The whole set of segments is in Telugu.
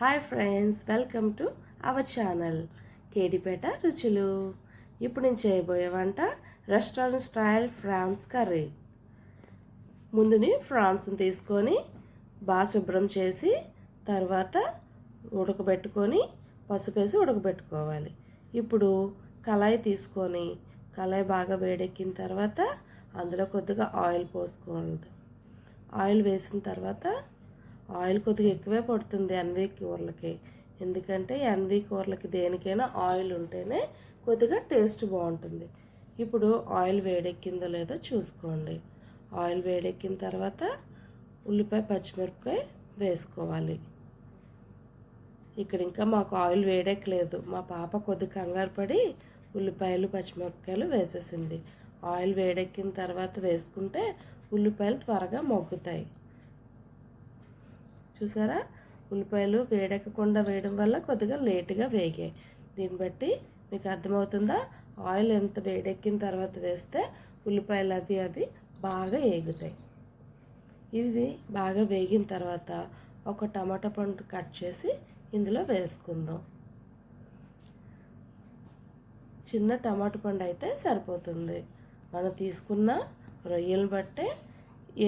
Hi friends, welcome to our channel Kedipet రుచులు. ఇప్పుడు నేను చేయబోయే వంట రెస్టారెంట్ స్టైల్ ఫ్రాన్స్ కర్రీ. ముందుని ఫ్రాన్స్ని తీసుకొని బాగా శుభ్రం చేసి తర్వాత ఉడకబెట్టుకొని పసుపు వేసి ఉడకబెట్టుకోవాలి. ఇప్పుడు కళాయి తీసుకొని కళాయి బాగా వేడెక్కిన తర్వాత అందులో కొద్దిగా ఆయిల్ పోసుకోవాలి. ఆయిల్ వేసిన తర్వాత ఆయిల్ కొద్దిగా ఎక్కువే పడుతుంది ఎన్వి కూరలకి, ఎందుకంటే ఎన్వి కూరలకి దేనికైనా ఆయిల్ ఉంటేనే కొద్దిగా టేస్ట్ బాగుంటుంది. ఇప్పుడు ఆయిల్ వేడెక్కిందో లేదో చూసుకోండి. ఆయిల్ వేడెక్కిన తర్వాత ఉల్లిపాయ పచ్చిమిరపకాయ వేసుకోవాలి. ఇక్కడ ఇంకా మాకు ఆయిల్ వేడెక్కలేదు. మా పాప కొద్దిగా కంగారు పడి ఉల్లిపాయలు పచ్చిమిరపకాయలు వేసేసింది. ఆయిల్ వేడెక్కిన తర్వాత వేసుకుంటే ఉల్లిపాయలు త్వరగా మగ్గుతాయి. చూసారా, ఉల్లిపాయలు వేడెక్కకుండా వేయడం వల్ల కొద్దిగా లేటుగా వేగాయి. దీన్ని బట్టి మీకు అర్థమవుతుందా, ఆయిల్ ఎంత వేడెక్కిన తర్వాత వేస్తే ఉల్లిపాయలు అవి బాగా వేగుతాయి. ఇవి బాగా వేగిన తర్వాత ఒక టమాటా పండు కట్ చేసి ఇందులో వేసుకుందాం. చిన్న టమాటా పండు అయితే సరిపోతుంది. మనం తీసుకున్న రొయ్యలను బట్టే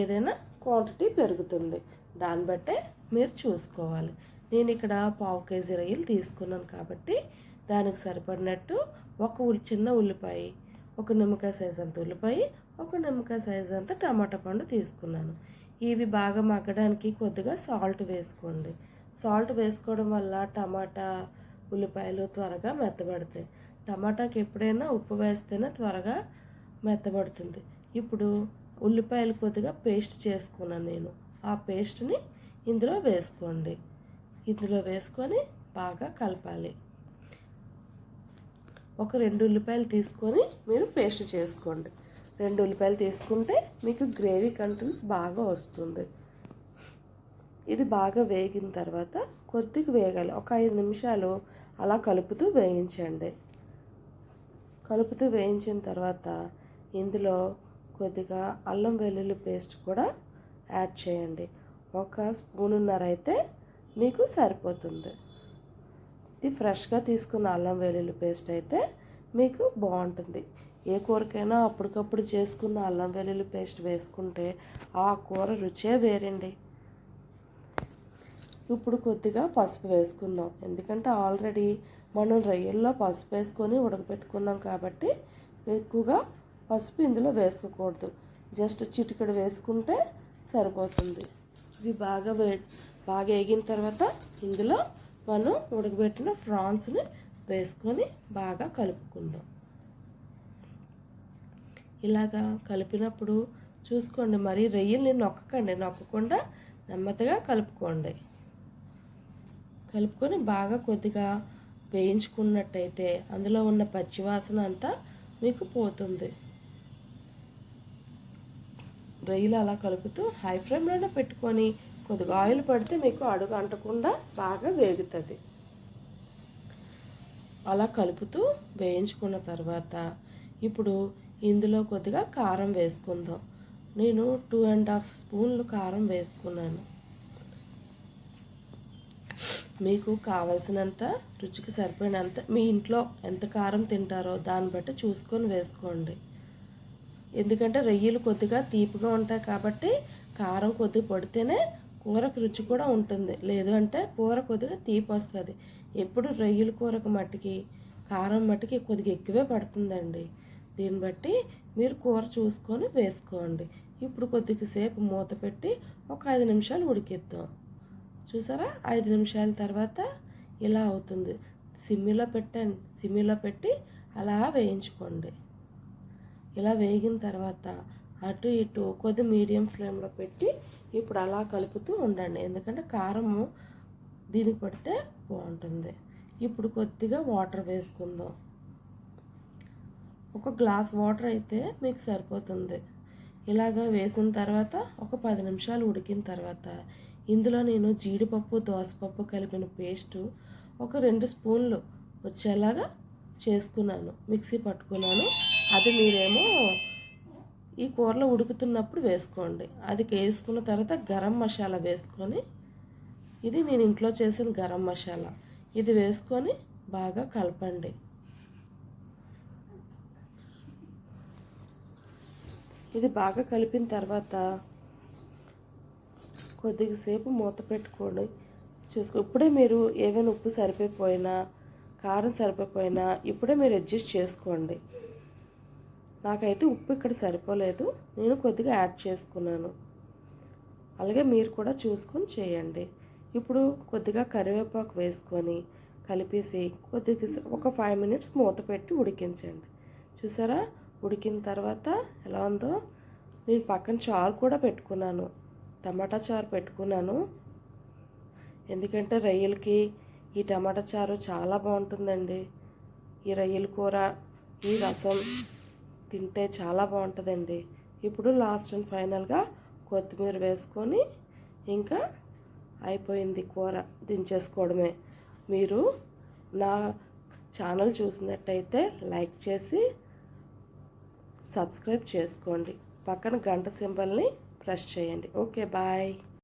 ఏదైనా క్వాంటిటీ పెరుగుతుంది, దాన్ని బట్టే మీరు చూసుకోవాలి. నేను ఇక్కడ 1/2 కేజీ రొయ్యలు తీసుకున్నాను కాబట్టి దానికి సరిపడినట్టు ఒక చిన్న ఉల్లిపాయ, ఒక నిమ్మకాయ సైజ్ అంత ఉల్లిపాయ, ఒక నిమ్మకాయ సైజ్ అంత టమాటా పండు తీసుకున్నాను. ఇవి బాగా మగ్గడానికి కొద్దిగా సాల్ట్ వేసుకోండి. సాల్ట్ వేసుకోవడం వల్ల టమాటా ఉల్లిపాయలు త్వరగా మెత్తబడతాయి. టమాటాకి ఎప్పుడైనా ఉప్పు వేస్తేనే త్వరగా మెత్తబడుతుంది. ఇప్పుడు ఉల్లిపాయలు కొద్దిగా పేస్ట్ చేసుకున్నాను నేను. ఆ పేస్ట్ని ఇందులో వేసుకోండి. ఇందులో వేసుకొని బాగా కలపాలి. ఒక 2 ఉల్లిపాయలు తీసుకొని మీరు పేస్ట్ చేసుకోండి. 2 ఉల్లిపాయలు తీసుకుంటే మీకు గ్రేవీ కంటెన్స్ బాగా వస్తుంది. ఇది బాగా వేగిన తర్వాత కొద్దిగా వేగాలి. ఒక 5 నిమిషాలు అలా కలుపుతూ వేయించండి. కలుపుతూ వేయించిన తర్వాత ఇందులో కొద్దిగా అల్లం వెల్లుల్లి పేస్ట్ కూడా యాడ్ చేయండి. 1 స్పూనున్నర అయితే మీకు సరిపోతుంది. ఇది ఫ్రెష్గా తీసుకున్న అల్లం వెల్లుల్లి పేస్ట్ అయితే మీకు బాగుంటుంది. ఏ కూరకైనా అప్పటికప్పుడు చేసుకున్న అల్లం వెల్లుల్లి పేస్ట్ వేసుకుంటే ఆ కూర రుచే వేరండి. ఇప్పుడు కొద్దిగా పసుపు వేసుకుందాం, ఎందుకంటే ఆల్రెడీ మనం రొయ్యల్లో పసుపు వేసుకొని ఉడకబెట్టుకున్నాం కాబట్టి ఎక్కువగా పసుపు ఇందులో వేసుకోకూడదు. జస్ట్ చిటికెడు వేసుకుంటే సరిపోతుంది. ఇవి బాగా వేగిన తర్వాత ఇందులో మనం ఉడకబెట్టిన ఫ్రాన్స్ని వేసుకొని బాగా కలుపుకుందాం. ఇలాగా కలిపినప్పుడు చూసుకోండి, మరి రొయ్యల్ని నొక్కకుండా నెమ్మదిగా కలుపుకోండి. కలుపుకొని బాగా కొద్దిగా వేయించుకున్నట్టయితే అందులో ఉన్న పచ్చివాసన అంతా మీకు పోతుంది. రొయ్యలు అలా కలుపుతూ హై ఫ్లేమ్లోనే పెట్టుకొని కొద్దిగా ఆయిల్ పడితే మీకు అడుగు అంటకుండా బాగా వేగుతుంది. అలా కలుపుతూ వేయించుకున్న తర్వాత ఇప్పుడు ఇందులో కొద్దిగా కారం వేసుకుందాం. నేను 2.5 స్పూన్లు కారం వేసుకున్నాను. మీకు కావలసినంత రుచికి సరిపోయినంత మీ ఇంట్లో ఎంత కారం తింటారో దాన్ని బట్టి చూసుకొని వేసుకోండి. ఎందుకంటే రొయ్యలు కొద్దిగా తీపిగా ఉంటాయి కాబట్టి కారం కొద్దిగా పడితేనే కూరకు రుచి కూడా ఉంటుంది, లేదు అంటే కూర కొద్దిగా తీపి వస్తుంది. ఎప్పుడు రొయ్యల కూరకు మట్టికి కారం మట్టికి కొద్దిగా ఎక్కువే పడుతుందండి. దీన్ని బట్టి మీరు కూర చూసుకొని వేసుకోండి. ఇప్పుడు కొద్దిగా సేపు మూత పెట్టి ఒక 5 నిమిషాలు ఉడికిద్దాం. చూసారా, 5 నిమిషాల తర్వాత ఇలా అవుతుంది. సిమ్మిలో పెట్టి అలా వేయించుకోండి. ఇలా వేగిన తర్వాత అటు ఇటు కొద్ది మీడియం ఫ్లేమ్లో పెట్టి ఇప్పుడు అలా కలుపుతూ ఉండండి, ఎందుకంటే కారము దీనికి పడితే బాగుంటుంది. ఇప్పుడు కొద్దిగా వాటర్ వేసుకుందాం. 1 గ్లాస్ వాటర్ అయితే మీకు సరిపోతుంది. ఇలాగా వేసిన తర్వాత ఒక 10 నిమిషాలు ఉడికిన తర్వాత ఇందులో నేను జీడిపప్పు దోసపప్పు కలిపిన పేస్టు ఒక 2 స్పూన్లు వచ్చేలాగా చేసుకున్నాను, మిక్సీ పట్టుకున్నాను. అది మీరేమో ఈ కూరలో ఉడుకుతున్నప్పుడు వేసుకోండి. అది వేసుకున్న తర్వాత గరం మసాలా వేసుకొని ఇది నేను ఇంట్లో చేసిన గరం మసాలా. ఇది వేసుకొని బాగా కలపండి. ఇది బాగా కలిపిన తర్వాత కొద్దిసేపు మూత పెట్టుకోండి. ఇప్పుడే మీరు ఏమైనా ఉప్పు సరిపోయినా, కారం సరిపోయినా ఇప్పుడే మీరు అడ్జస్ట్ చేసుకోండి. నాకైతే ఉప్పు ఇక్కడ సరిపోలేదు, నేను కొద్దిగా యాడ్ చేసుకున్నాను. అలాగే మీరు కూడా చూసుకొని చేయండి. ఇప్పుడు కొద్దిగా కరివేపాకు వేసుకొని కలిపేసి కొద్దిగా ఒక 5 మినిట్స్ మూత పెట్టి ఉడికించండి. చూసారా, ఉడికిన తర్వాత ఎలా ఉందో. నేను పక్కన చారు కూడా పెట్టుకున్నాను, టమాటా చారు పెట్టుకున్నాను. ఎందుకంటే రొయ్యలకి ఈ టమాటా చారు చాలా బాగుంటుందండి. ఈ రొయ్యల కూర, ఈ రసం తింటే చాలా బాగుంటుందండి. ఇప్పుడు లాస్ట్ అండ్ ఫైనల్గా కొత్తిమీర వేసుకొని ఇంకా అయిపోయింది కూర, దించేసుకోవడమే. మీరు నా ఛానల్ చూసినట్టయితే లైక్ చేసి సబ్స్క్రైబ్ చేసుకోండి. పక్కన గంట సింబల్ని ప్రెస్ చేయండి. Okay, bye.